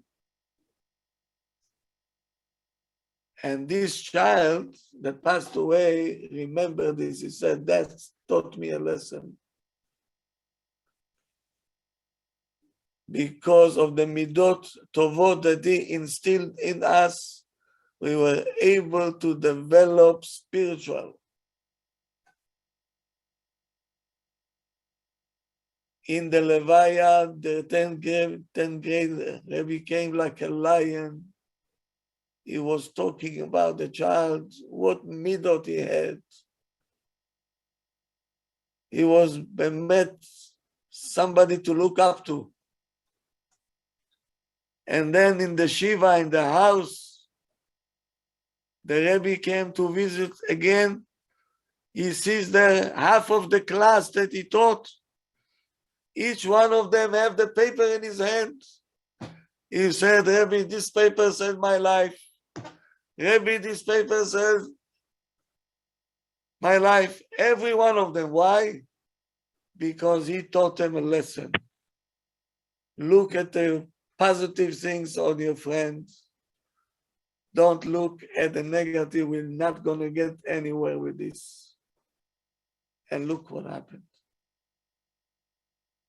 And this child that passed away, remember this, he said, that taught me a lesson. Because of the midot tovot that he instilled in us, we were able to develop spiritual. In the Levaya, the 10th grade, they became like a lion. He was talking about the child, what midot he had. He was met somebody to look up to. And then in the Shiva, in the house, the Rebbe came to visit again, He sees the half of the class that he taught. Each one of them have the paper in his hand. He said, Rabbi, this paper saved my life. Rabbi, this paper saved my life. Every one of them. Why? Because he taught them a lesson. Look at the positive things on your friends. Don't look at the negative. We're not going to get anywhere with this. And look what happened.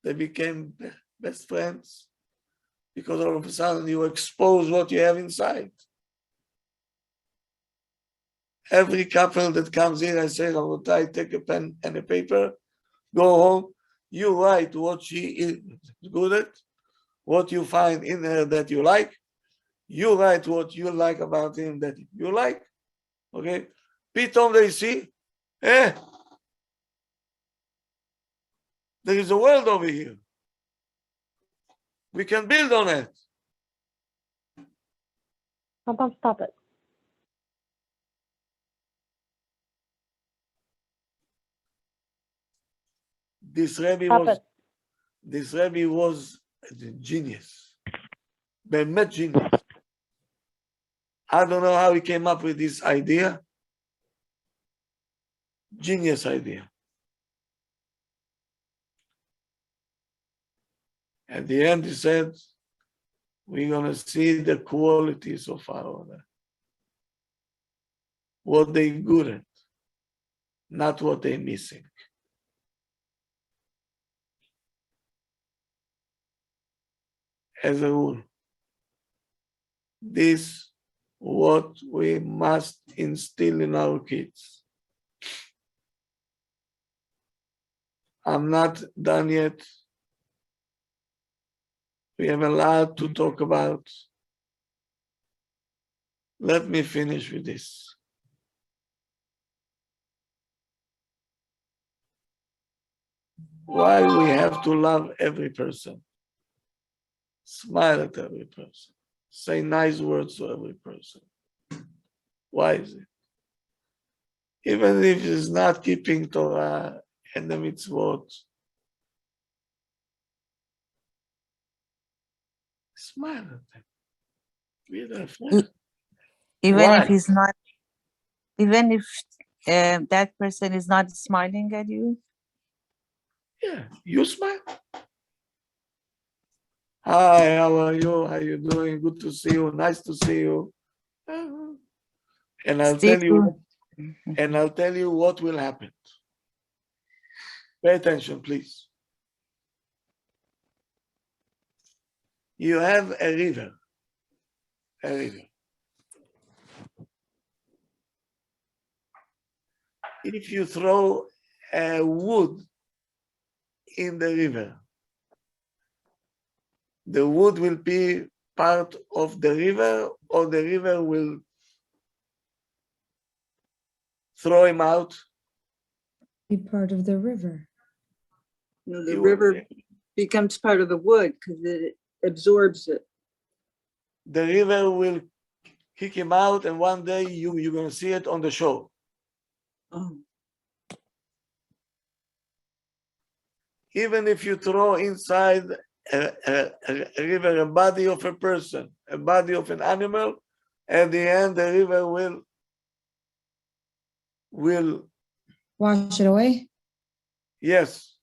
They became best friends because all of a sudden you expose what you have inside. Every couple that comes in, I say, Rabotai, take a pen and a paper, go home, you write what she is good at, what you find in her that you like, you write what you like about him that you like, okay? Pitom they see, there is a world over here. We can build on it. How about stop it? This Rabbi Stop was, it. this Rabbi was a genius. באמת genius. I don't know how he came up with this idea. Genius idea. At the end, he said, we're going to see the qualities of our order. What they're good at, not what they're missing. As a rule, this what we must instill in our kids. I'm not done yet. We have a lot to talk about. Let me finish with this. Why we have to love every person? Smile at every person. Say nice words to every person. Why is it? Even if it's not keeping Torah and the mitzvot, smile at them. Be their friend. Even Why? if he's not, even if that person is not smiling at you. Yeah, you smile. Hi, how are you? How you doing? Good to see you. Nice to see you. And I'll tell you, what will happen. Pay attention, please. You have a river. A river. If you throw a wood in the river, the wood will be part of the river, or the river will throw him out. Be part of the river. No, the river becomes part of the wood because it absorbs it. The river will kick him out, and one day you're going to see it on the shore. Oh. Even if you throw inside a river a body of a person, a body of an animal, at the end the river will Wash it away. yes.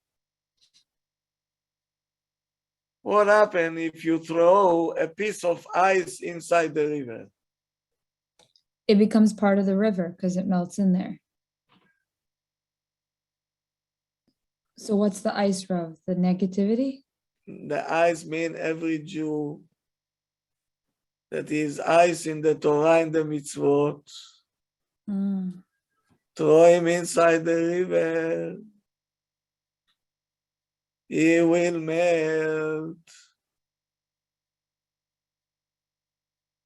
What happens if you throw a piece of ice inside the river? It becomes part of the river because it melts in there. So what's the ice, Rav? The negativity? The ice mean every Jew that is ice in the Torah and the mitzvot. Throw him inside the river. He will melt.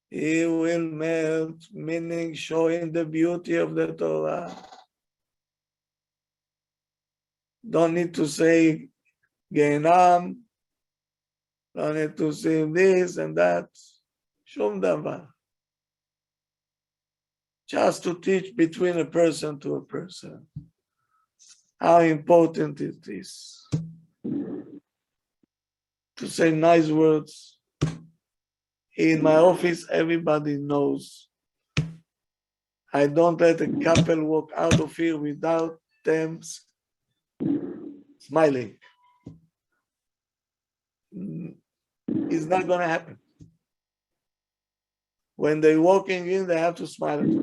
He will melt, meaning showing the beauty of the Torah. Don't need to say Gehinam. Don't need to say this and that. Shum davar. Just to teach between a person to a person. how important it is to say nice words. In my office, everybody knows I don't let a couple walk out of here without them smiling. It's not going to happen. When they're walking in, they have to smile at me.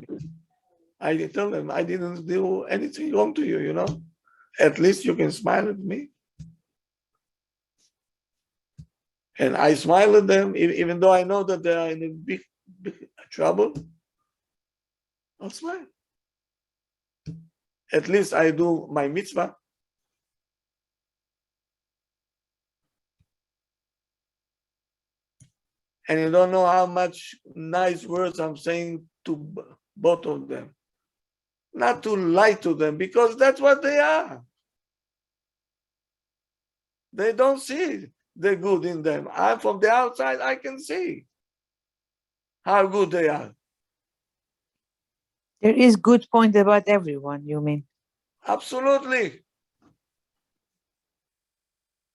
I tell them, I didn't do anything wrong to you, you know? At least you can smile at me. And I smile at them, even though I know that they are in a big trouble. I'll smile. At least I do my mitzvah. And you don't know how much nice words I'm saying to both of them. Not to lie to them, because that's what they are. They don't see the good in them. I'm from the outside, I can see how good they are. There is good point about everyone, you mean? Absolutely.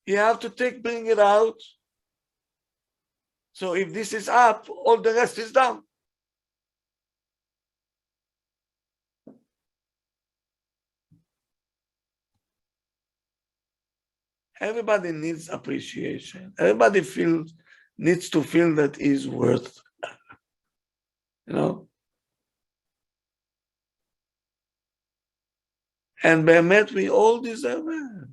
You have to bring it out. So if this is up, all the rest is down. Everybody needs appreciation. Everybody needs to feel that he's worth, you know. And Behemet, we all deserve it.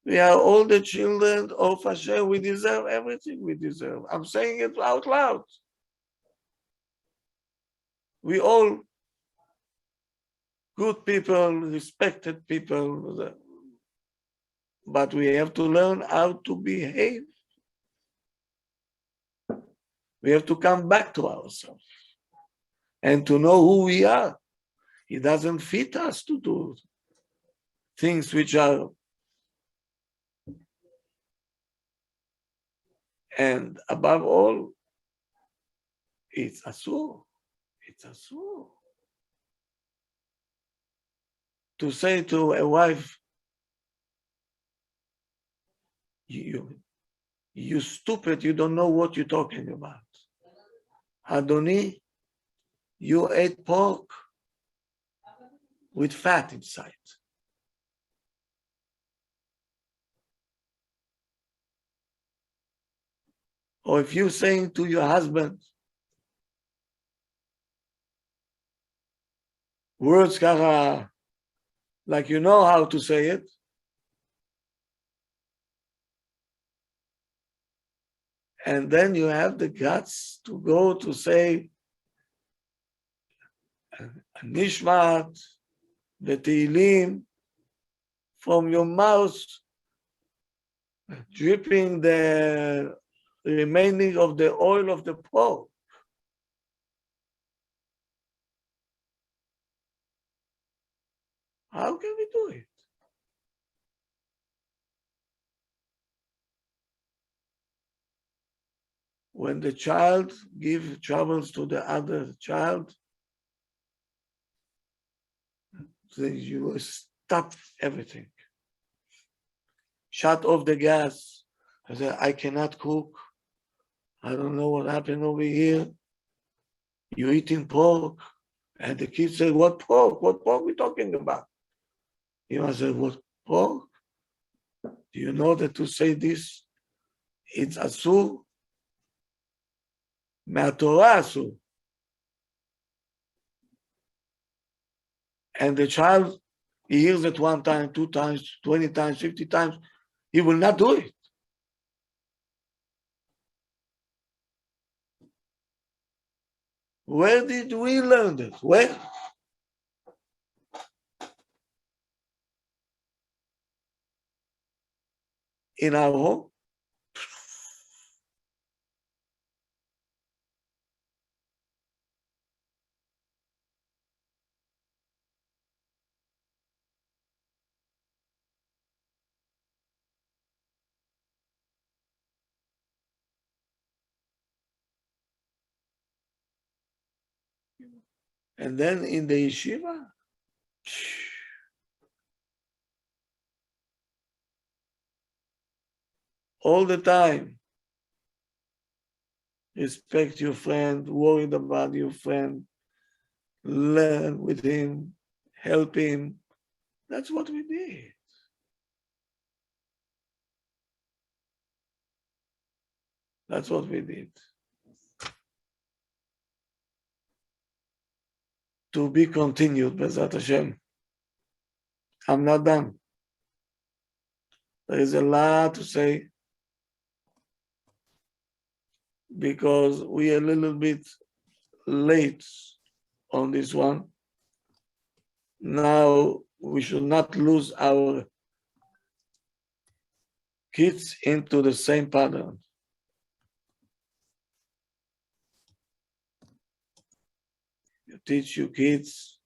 We are all the children of Hashem. We deserve everything we deserve. I'm saying it out loud. We all good people, respected people, but we have to learn how to behave. We have to come back to ourselves and to know who we are. It doesn't fit us to do things which are. And above all, it's asur. It's asur. To say to a wife, you stupid, you don't know what you're talking about. Adoni, you ate pork with fat inside. Or if you're saying to your husband, words kacha, like you know how to say it, and then you have the guts to go to say, Nishmat, the Tehillim, from your mouth, dripping the remaining of the oil of the pork. How can we do it? When the child gives troubles to the other child, then you stop everything. Shut off the gas. I said, I cannot cook. I don't know what happened over here. You eating pork. And the kid said, what pork? What pork are we talking about? You said, what pork? Do you know that to say this, it's asur? Me'atorah asur. And the child, he hears it 1 time, 2 times, 20 times, 50 times. He will not do it. Where did we learn this? Where? In our home? And then in the yeshiva? all the time. Respect your friend, worried about your friend, learn with him, help him. That's what we did. That's what we did. To be continued, Bezat Hashem. I'm not done. There is a lot to say because we are a little bit late on this one. Now we should not lose our kids into the same pattern. You teach your kids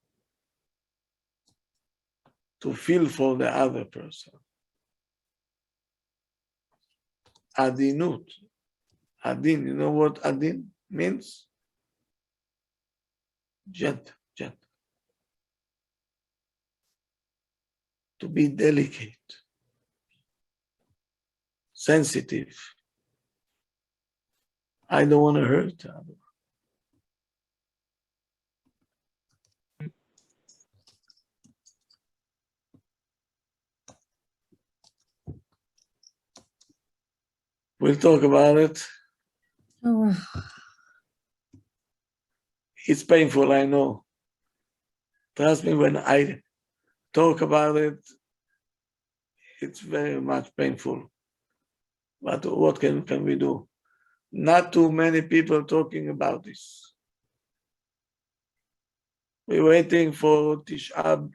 to feel for the other person. Adinut. Adin, you know what adin means? Gentle, gentle. To be delicate, sensitive. I don't want to hurt the other. We'll talk about it. Oh, wow. It's painful, I know. Trust me, when I talk about it, it's very much painful. But what can we do? Not too many people talking about this. We're waiting for Tisha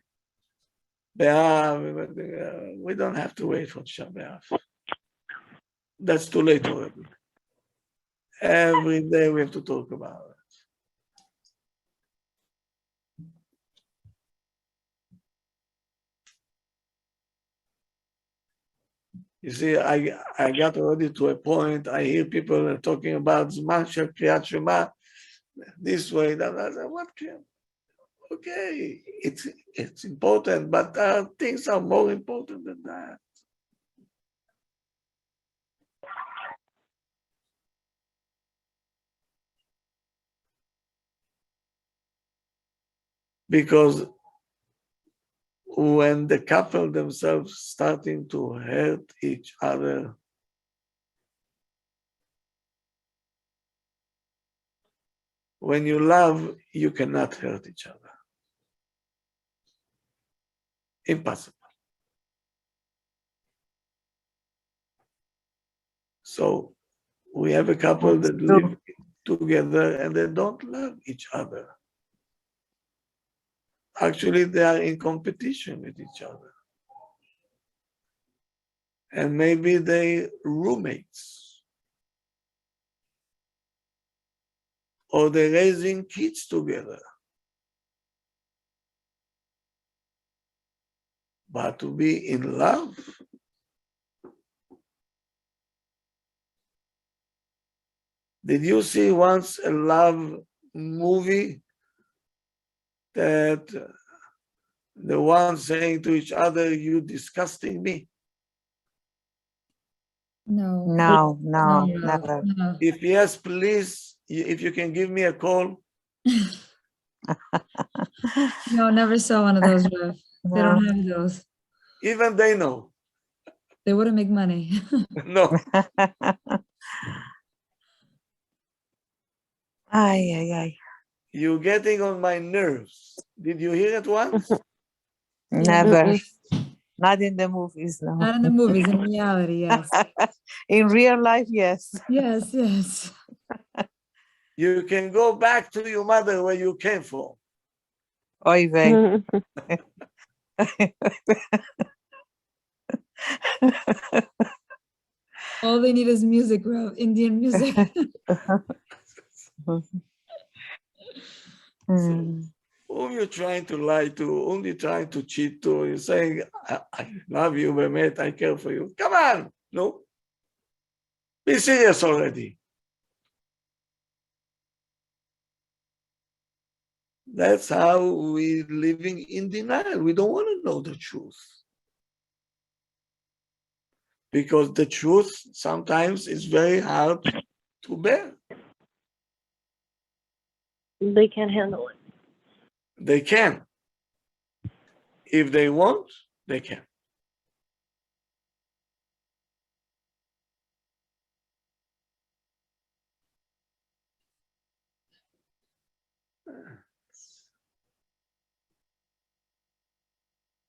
B'Av. We don't have to wait for Tisha B'Av. That's too late already. Every day we have to talk about it. You see, I got already to a point, I hear people talking about Zman Shel Kriyat Shema, this way, that. I said, what can? Okay, it's important, but things are more important than that. Because when the couple themselves starting to hurt each other, when you love, you cannot hurt each other. Impossible. So we have a couple that live together and they don't love each other. Actually, they are in competition with each other. And maybe they roommates. Or they're raising kids together. But to be in love, did you see once a love movie that the one saying to each other, you disgusting me? No. No, No, never. no. If yes, please, if you can give me a call. No, never saw one of those, Rev. They No. don't have those. Even they know. They wouldn't make money. No. Ay, ay, ay. You're getting on my nerves. Did you hear it once? Never. Not in the movies, no. Not in the movies, in reality, yes. In real life, yes. Yes, yes. You can go back to your mother where you came from. Oy vey. All they need is music, Rev, Indian music. Mm. Whom you're trying to lie to, whom you're trying to cheat to, you're saying, I love you, Mehmet, I care for you. Come on, no? Be serious already. That's how we're living in denial. We don't want to know the truth. because the truth sometimes is very hard to bear. They can't handle it. They can. If they want, they can.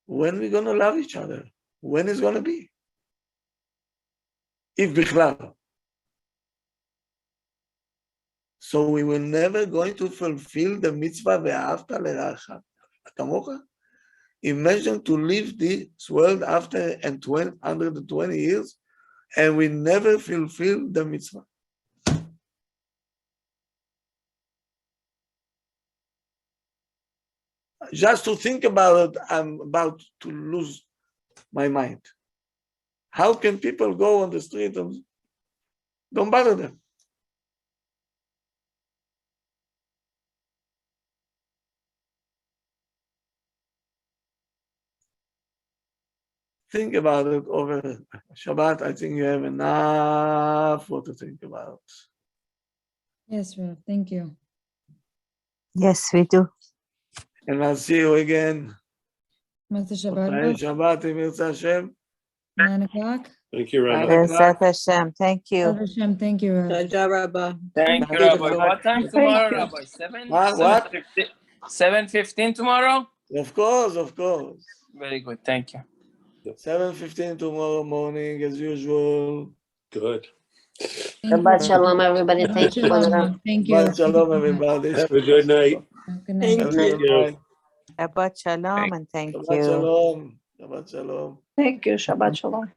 When are we going to love each other? When is it going to be? If bichlal. So we were never going to fulfill the mitzvah ve'ahavta le'racha kamocha. Imagine to live this world after 120 years and we never fulfill the mitzvah. Just to think about it, I'm about to lose my mind. How can people go on the street and don't bother them? Think about it over Shabbat. I think you have enough what to think about. Yes, Rav, thank you. Yes, we do. And I'll see you again. Mr. Motzaei Shabbat, Shabbat, if Yirtzeh Hashem. 9 o'clock. Thank you, Rabbi. 9 o'clock. Bezrat Hashem. Thank you. Baruch Hashem, thank you, Rav. Thank you, Beautiful. Rabbi. What time tomorrow, Rabbi? 7:15 tomorrow? Of course, of course. Very good. Thank you. 7:15 tomorrow morning, as usual. Good. Thank you, Shabbat Rav. shalom, everybody. Shabbat Thank you. shalom, Rav. Thank you. Shabbat shalom, everybody. Have a good night. Good night. Have a good night. Shabbat shalom and thank Shabbat you. shalom. Shabbat shalom. Thank you. Shabbat shalom.